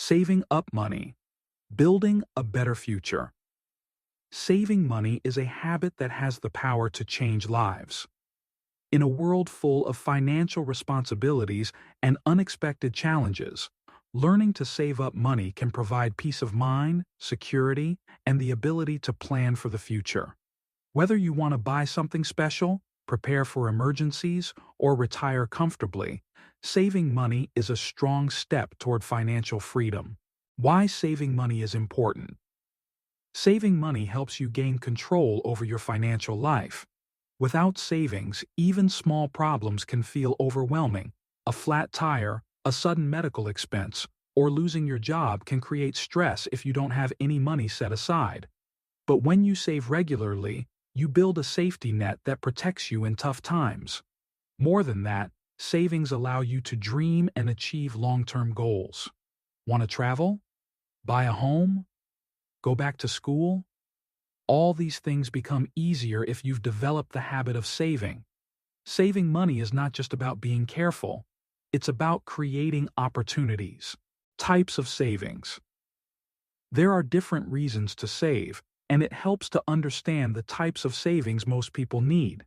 Saving up money, building a better future. Saving money is a habit that has the power to change lives. In a world full of financial responsibilities and unexpected challenges, learning to save up money can provide peace of mind, security, and the ability to plan for the future. Whether you want to buy something special, prepare for emergencies, or retire comfortably, saving money is a strong step toward financial freedom. Why saving money is important. Saving money helps you gain control over your financial life. Without savings, even small problems can feel overwhelming. A flat tire, a sudden medical expense, or losing your job can create stress if you don't have any money set aside. But when you save regularly, you build a safety net that protects you in tough times. More than that, savings allow you to dream and achieve long-term goals. Want to travel? Buy a home? Go back to school? All these things become easier if you've developed the habit of saving. Saving money is not just about being careful. It's about creating opportunities. Types of savings. There are different reasons to save, and it helps to understand the types of savings most people need.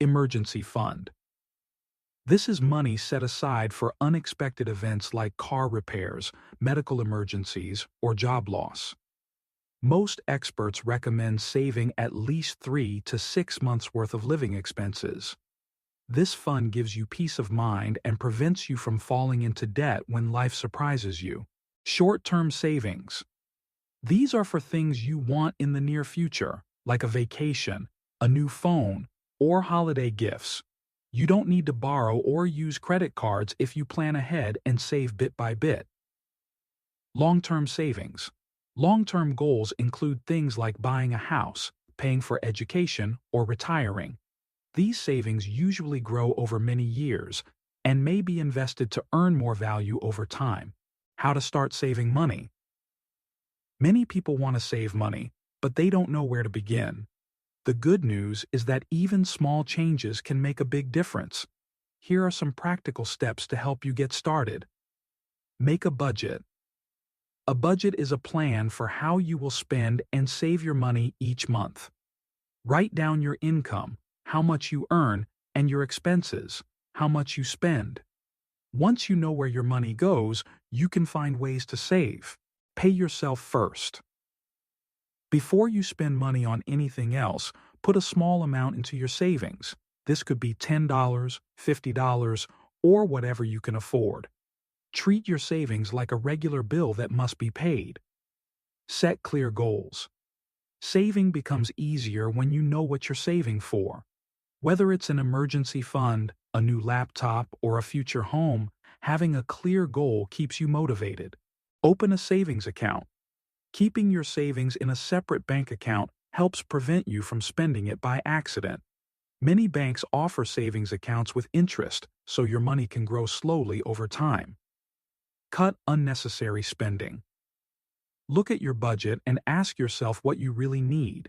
Emergency fund. This is money set aside for unexpected events like car repairs, medical emergencies, or job loss. Most experts recommend saving at least 3 to 6 months' worth of living expenses. This fund gives you peace of mind and prevents you from falling into debt when life surprises you. Short-term savings. These are for things you want in the near future, like a vacation, a new phone, or holiday gifts. You don't need to borrow or use credit cards if you plan ahead and save bit by bit. Long-term savings. Long-term goals include things like buying a house, paying for education, or retiring. These savings usually grow over many years and may be invested to earn more value over time. How to start saving money. Many people want to save money, but they don't know where to begin. The good news is that even small changes can make a big difference. Here are some practical steps to help you get started. Make a budget. A budget is a plan for how you will spend and save your money each month. Write down your income, how much you earn, and your expenses, how much you spend. Once you know where your money goes, you can find ways to save. Pay yourself first. Before you spend money on anything else, put a small amount into your savings. This could be $10, $50, or whatever you can afford. Treat your savings like a regular bill that must be paid. Set clear goals. Saving becomes easier when you know what you're saving for. Whether it's an emergency fund, a new laptop, or a future home, having a clear goal keeps you motivated. Open a savings account. Keeping your savings in a separate bank account helps prevent you from spending it by accident. Many banks offer savings accounts with interest, so your money can grow slowly over time. Cut unnecessary spending. Look at your budget and ask yourself what you really need.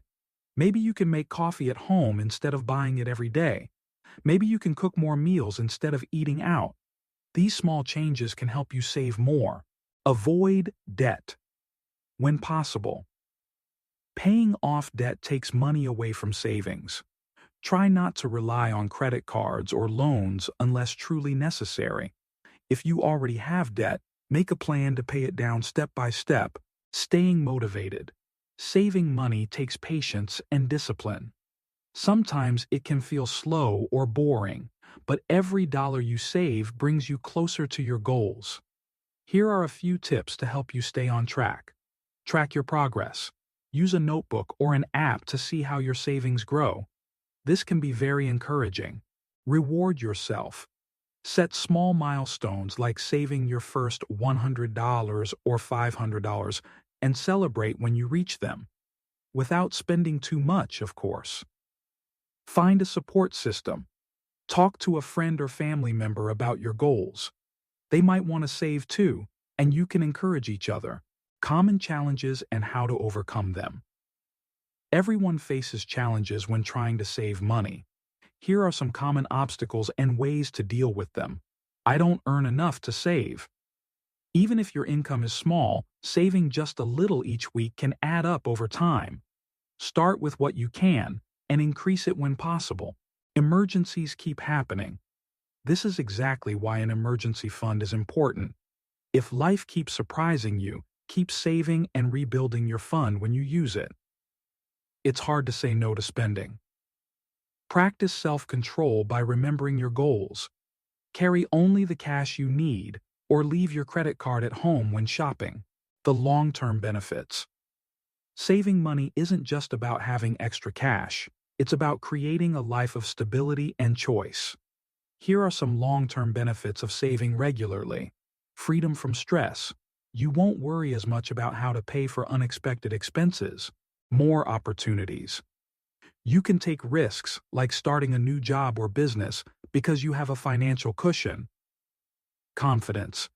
Maybe you can make coffee at home instead of buying it every day. Maybe you can cook more meals instead of eating out. These small changes can help you save more. Avoid debt. When possible. Paying off debt takes money away from savings. Try not to rely on credit cards or loans unless truly necessary. If you already have debt, make a plan to pay it down step by step. Staying motivated. Saving money takes patience and discipline. Sometimes it can feel slow or boring, but every dollar you save brings you closer to your goals. Here are a few tips to help you stay on track. Track your progress. Use a notebook or an app to see how your savings grow. This can be very encouraging. Reward yourself. Set small milestones like saving your first $100 or $500 and celebrate when you reach them. Without spending too much, of course. Find a support system. Talk to a friend or family member about your goals. They might want to save too, and you can encourage each other. Common challenges and how to overcome them. Everyone faces challenges when trying to save money. Here are some common obstacles and ways to deal with them. I don't earn enough to save. Even if your income is small, saving just a little each week can add up over time. Start with what you can and increase it when possible. Emergencies keep happening. This is exactly why an emergency fund is important. If life keeps surprising you, keep saving and rebuilding your fund when you use it. It's hard to say no to spending. Practice self-control by remembering your goals. Carry only the cash you need or leave your credit card at home when shopping. The long-term benefits. Saving money isn't just about having extra cash. It's about creating a life of stability and choice. Here are some long-term benefits of saving regularly. Freedom from stress. You won't worry as much about how to pay for unexpected expenses. More opportunities. You can take risks like starting a new job or business because you have a financial cushion. Confidence.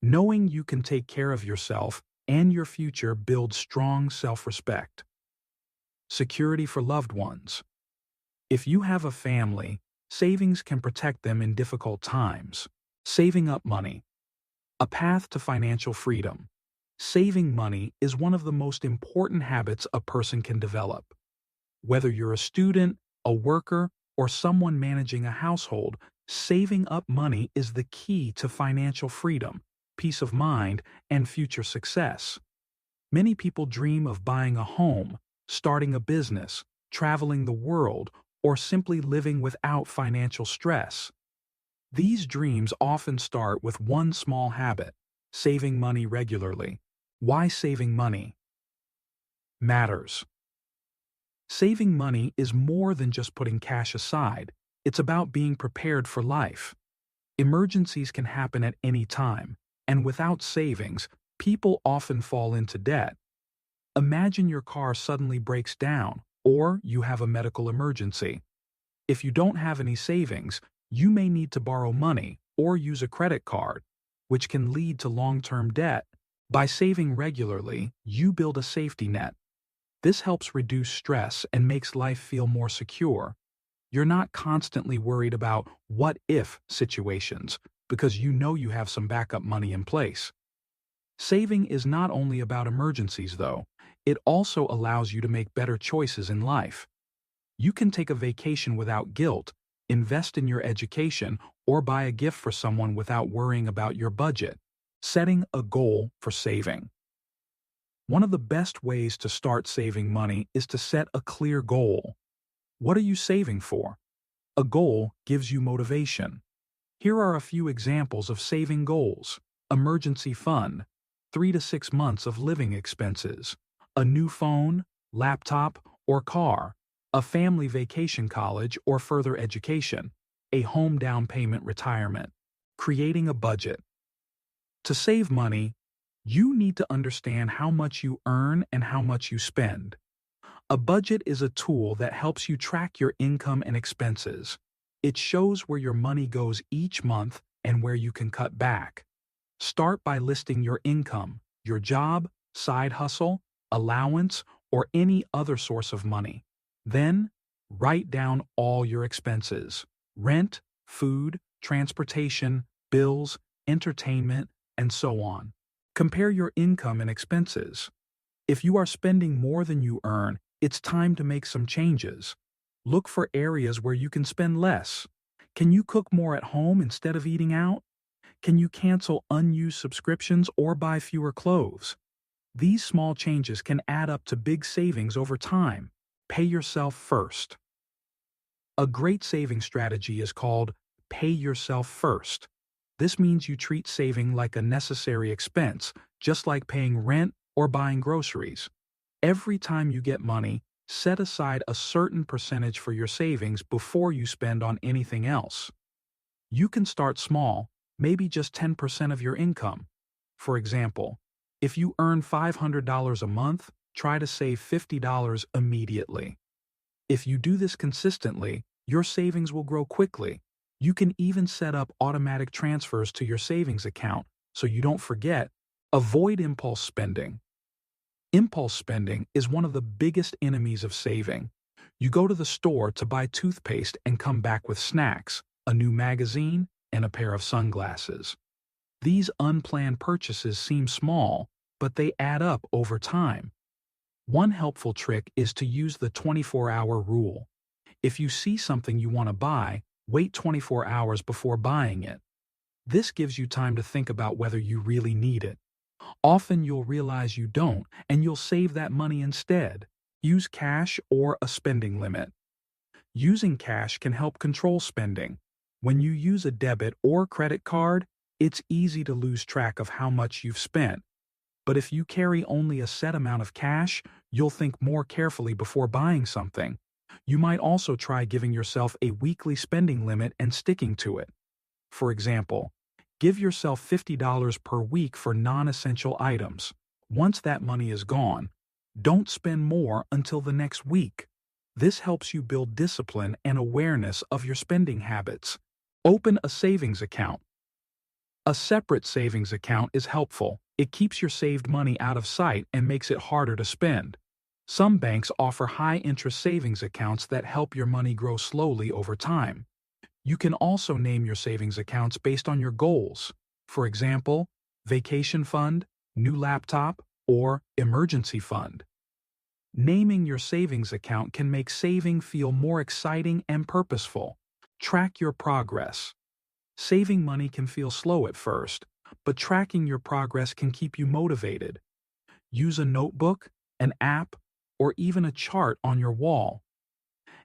Knowing you can take care of yourself and your future builds strong self-respect. Security for loved ones. If you have a family, savings can protect them in difficult times. Saving up money. A path to financial freedom. Saving money is one of the most important habits a person can develop. Whether you're a student, a worker, or someone managing a household, saving up money is the key to financial freedom, peace of mind, and future success. Many people dream of buying a home, starting a business, traveling the world, or simply living without financial stress. These dreams often start with one small habit: saving money regularly. Why saving money matters? Saving money is more than just putting cash aside. It's about being prepared for life. Emergencies can happen at any time, and without savings, people often fall into debt. Imagine your car suddenly breaks down, or you have a medical emergency. If you don't have any savings, you may need to borrow money or use a credit card, which can lead to long-term debt. By saving regularly, you build a safety net. This helps reduce stress and makes life feel more secure. You're not constantly worried about what-if situations because you know you have some backup money in place. Saving is not only about emergencies, though. It also allows you to make better choices in life. You can take a vacation without guilt, invest in your education, or buy a gift for someone without worrying about your budget. Setting a goal for saving. One of the best ways to start saving money is to set a clear goal. What are you saving for? A goal gives you motivation. Here are a few examples of saving goals. Emergency fund, 3 to 6 months of living expenses, a new phone, laptop, or car, a family vacation, college or further education, a home down payment, retirement. Creating a budget. To save money, you need to understand how much you earn and how much you spend. A budget is a tool that helps you track your income and expenses. It shows where your money goes each month and where you can cut back. Start by listing your income, your job, side hustle, allowance, or any other source of money. Then, write down all your expenses: rent, food, transportation, bills, entertainment, and so on. Compare your income and expenses. If you are spending more than you earn, it's time to make some changes. Look for areas where you can spend less. Can you cook more at home instead of eating out? Can you cancel unused subscriptions or buy fewer clothes? These small changes can add up to big savings over time. Pay yourself first. A great saving strategy is called pay yourself first. This means you treat saving like a necessary expense, just like paying rent or buying groceries. Every time you get money, set aside a certain percentage for your savings before you spend on anything else. You can start small, maybe just 10% of your income. For example, if you earn $500 a month, try to save $50 immediately. If you do this consistently, your savings will grow quickly. You can even set up automatic transfers to your savings account so you don't forget. Avoid impulse spending. Impulse spending is one of the biggest enemies of saving. You go to the store to buy toothpaste and come back with snacks, a new magazine, and a pair of sunglasses. These unplanned purchases seem small, but they add up over time. One helpful trick is to use the 24-hour rule. If you see something you want to buy, wait 24 hours before buying it. This gives you time to think about whether you really need it. Often you'll realize you don't, and you'll save that money instead. Use cash or a spending limit. Using cash can help control spending. When you use a debit or credit card, it's easy to lose track of how much you've spent. But if you carry only a set amount of cash, you'll think more carefully before buying something. You might also try giving yourself a weekly spending limit and sticking to it. For example, give yourself $50 per week for non-essential items. Once that money is gone, don't spend more until the next week. This helps you build discipline and awareness of your spending habits. Open a savings account. A separate savings account is helpful. It keeps your saved money out of sight and makes it harder to spend. Some banks offer high-interest savings accounts that help your money grow slowly over time. You can also name your savings accounts based on your goals. For example, vacation fund, new laptop, or emergency fund. Naming your savings account can make saving feel more exciting and purposeful. Track your progress. Saving money can feel slow at first, but tracking your progress can keep you motivated. Use a notebook, an app, or even a chart on your wall.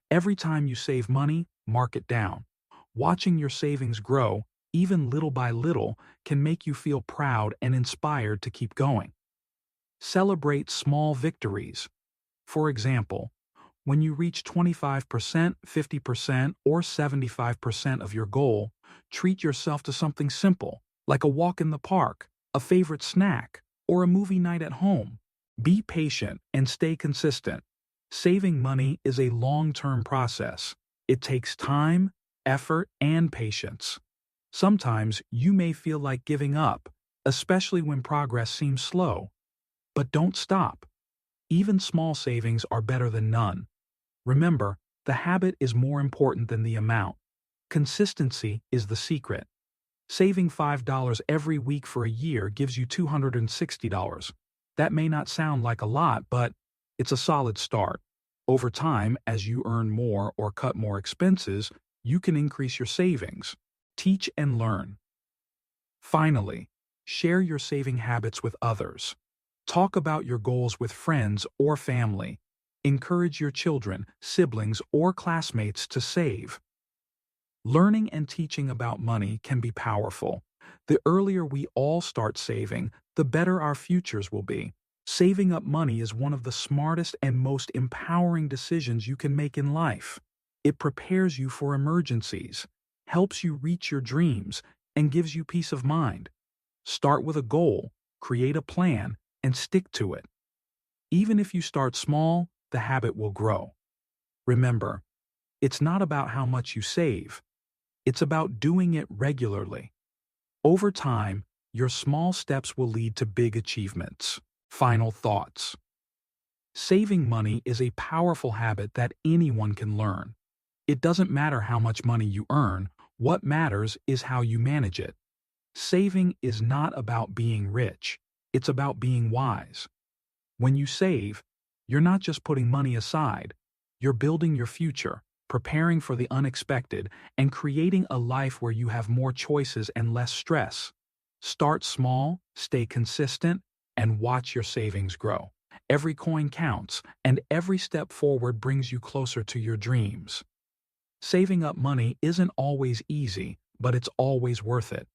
Every time you save money, mark it down. Watching your savings grow, even little by little, can make you feel proud and inspired to keep going. Celebrate small victories. For example, when you reach 25%, 50%, or 75% of your goal, treat yourself to something simple, like a walk in the park, a favorite snack, or a movie night at home. Be patient and stay consistent. Saving money is a long-term process. It takes time, effort, and patience. Sometimes you may feel like giving up, especially when progress seems slow. But don't stop. Even small savings are better than none. Remember, the habit is more important than the amount. Consistency is the secret. Saving $5 every week for a year gives you $260. That may not sound like a lot, but it's a solid start. Over time, as you earn more or cut more expenses, you can increase your savings. Teach and learn. Finally, share your saving habits with others. Talk about your goals with friends or family. Encourage your children, siblings, or classmates to save. Learning and teaching about money can be powerful. The earlier we all start saving, the better our futures will be. Saving up money is one of the smartest and most empowering decisions you can make in life. It prepares you for emergencies, helps you reach your dreams, and gives you peace of mind. Start with a goal, create a plan, and stick to it. Even if you start small, the habit will grow. Remember, it's not about how much you save. It's about doing it regularly. Over time, your small steps will lead to big achievements. Final thoughts. Saving money is a powerful habit that anyone can learn. It doesn't matter how much money you earn, what matters is how you manage it. Saving is not about being rich, it's about being wise. When you save, you're not just putting money aside, you're building your future, preparing for the unexpected, and creating a life where you have more choices and less stress. Start small, stay consistent, and watch your savings grow. Every coin counts, and every step forward brings you closer to your dreams. Saving up money isn't always easy, but it's always worth it.